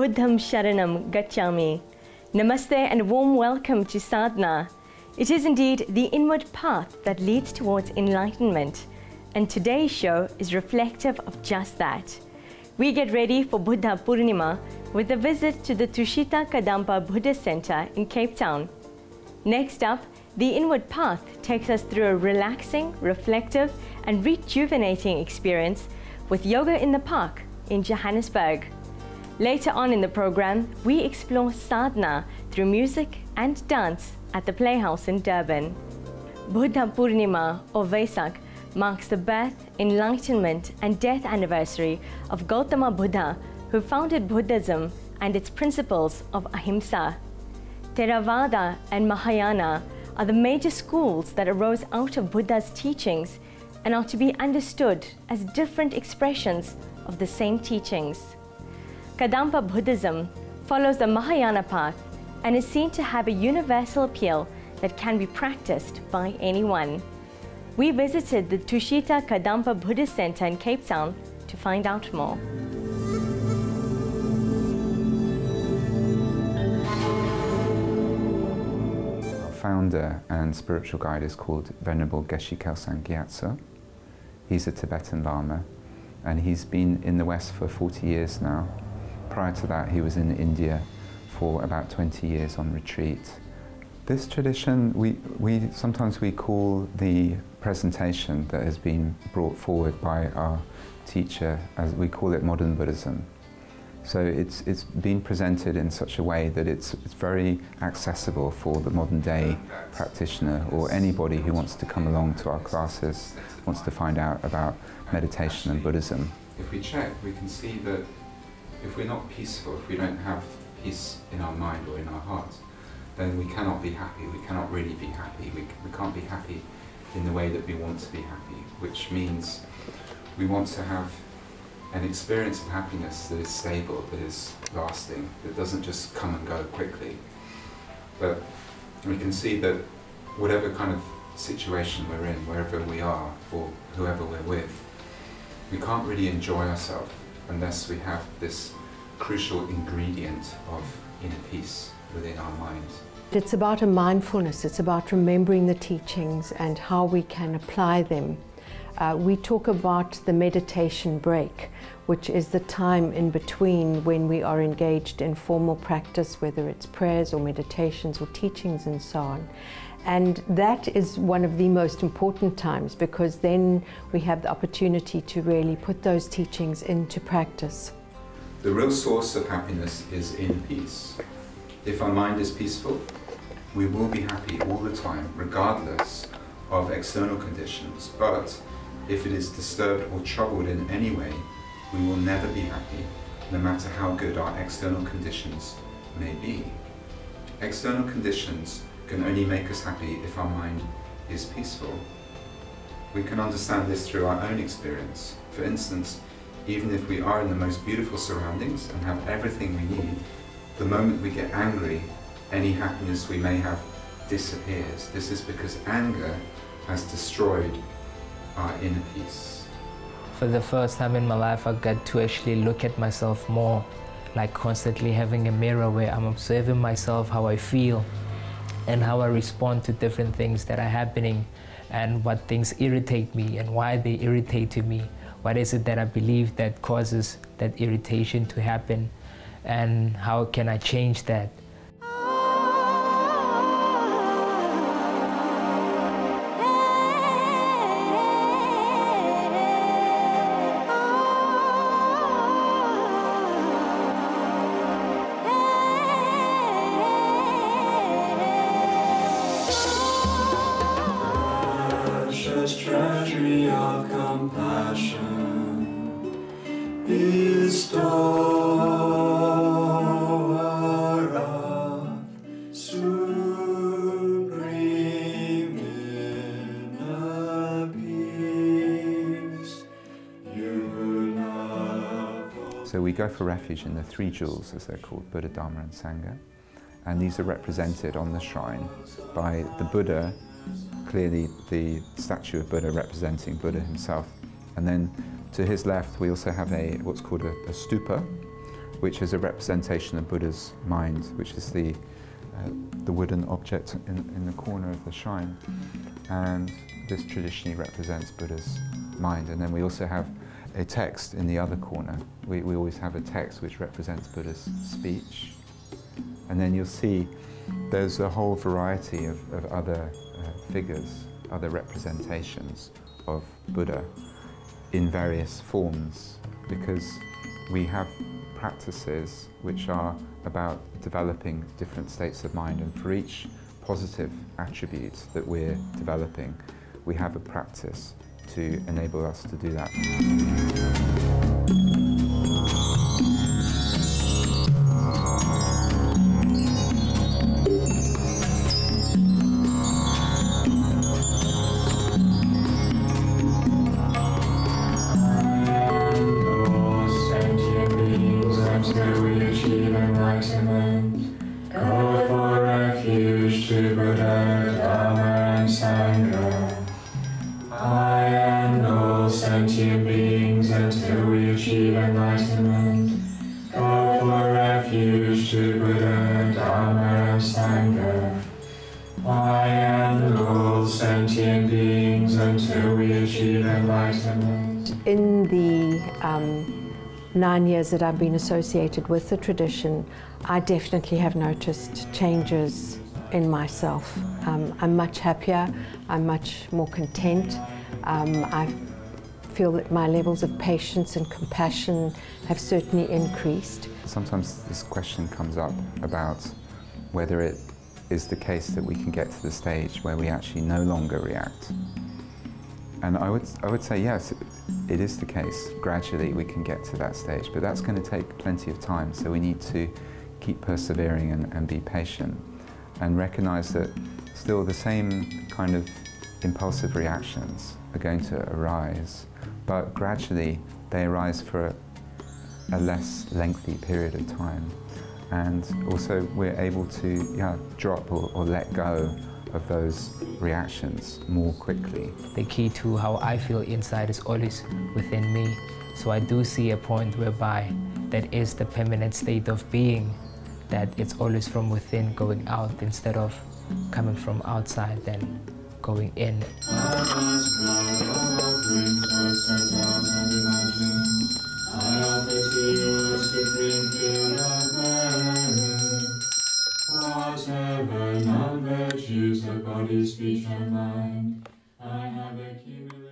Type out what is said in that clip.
Buddham Sharanam Gacchami. Namaste and warm welcome to Sadhna. It is indeed the inward path that leads towards enlightenment, and today's show is reflective of just that. We get ready for Buddha Purnima with a visit to the Tushita Kadampa Buddhist Center in Cape Town. Next up, the inward path takes us through a relaxing, reflective and rejuvenating experience with yoga in the park in Johannesburg. Later on in the program, we explore sadhana through music and dance at the Playhouse in Durban. Buddha Purnima or Vesak marks the birth, enlightenment and death anniversary of Gautama Buddha, who founded Buddhism and its principles of ahimsa. Theravada and Mahayana are the major schools that arose out of Buddha's teachings and are to be understood as different expressions of the same teachings. Kadampa Buddhism follows the Mahayana path and is seen to have a universal appeal that can be practiced by anyone. We visited the Tushita Kadampa Buddhist Center in Cape Town to find out more. Founder and spiritual guide is called Venerable Geshe Kelsang Gyatso. He's a Tibetan Lama and he's been in the West for 40 years now. Prior to that he was in India for about 20 years on retreat. This tradition sometimes we call the presentation that has been brought forward by our teacher, as we call it, modern Buddhism. So it's been presented in such a way that it's very accessible for the modern day practitioner or anybody who wants to come along to our classes, wants to find out about meditation and Buddhism. If we check, we can see that if we're not peaceful, if we don't have peace in our mind or in our heart, then we cannot be happy, we cannot really be happy, we can't be happy in the way that we want to be happy, which means we want to have an experience of happiness that is stable, that is lasting, that doesn't just come and go quickly. But we can see that whatever kind of situation we're in, wherever we are, or whoever we're with, we can't really enjoy ourselves unless we have this crucial ingredient of inner peace within our minds. It's about a mindfulness, it's about remembering the teachings and how we can apply them. We talk about the meditation break, which is the time in between when we are engaged in formal practice, whether it's prayers or meditations or teachings and so on. And that is one of the most important times, because then we have the opportunity to really put those teachings into practice. The real source of happiness is in peace. If our mind is peaceful, we will be happy all the time, regardless of external conditions. But if it is disturbed or troubled in any way, we will never be happy, no matter how good our external conditions may be. External conditions can only make us happy if our mind is peaceful. We can understand this through our own experience. For instance, even if we are in the most beautiful surroundings and have everything we need, the moment we get angry, any happiness we may have disappears. This is because anger has destroyed our inner peace. For the first time in my life, I got to actually look at myself more, like constantly having a mirror where I'm observing myself, how I feel, and how I respond to different things that are happening, and what things irritate me and why they irritate me. What is it that I believe that causes that irritation to happen, and how can I change that? Treasury of compassion, bestower of supreme inner peace, you love. So we go for refuge in the three jewels, as they're called, Buddha, Dharma and Sangha. And these are represented on the shrine by the Buddha, clearly the statue of Buddha representing Buddha himself. And then to his left we also have what's called a stupa, which is a representation of Buddha's mind, which is the wooden object in the corner of the shrine. And this traditionally represents Buddha's mind. And then we also have a text in the other corner. We always have a text which represents Buddha's speech. And then you'll see there's a whole variety of other figures, other representations of Buddha in various forms, because we have practices which are about developing different states of mind, and for each positive attribute that we're developing, we have a practice to enable us to do that. Until we achieve enlightenment, go for refuge to Buddha, Dharma and Sangha. I and all sentient beings until we achieve enlightenment, go for refuge to Buddha, Dharma and Sangha. I and all sentient beings until we achieve enlightenment. In the 9 years that I've been associated with the tradition, I definitely have noticed changes in myself. I'm much happier, I'm much more content. I feel that my levels of patience and compassion have certainly increased. Sometimes this question comes up about whether it is the case that we can get to the stage where we actually no longer react. And I would say yes, it is the case. Gradually we can get to that stage, but that's going to take plenty of time, so we need to keep persevering and be patient and recognize that still the same kind of impulsive reactions are going to arise, but gradually they arise for a less lengthy period of time, and also we're able to drop or let go of those reactions more quickly. The key to how I feel inside is always within me. So I do see a point whereby that is the permanent state of being, that it's always from within going out instead of coming from outside then going in. Whatever non-virtues of body, speech and mind, I have accumulated.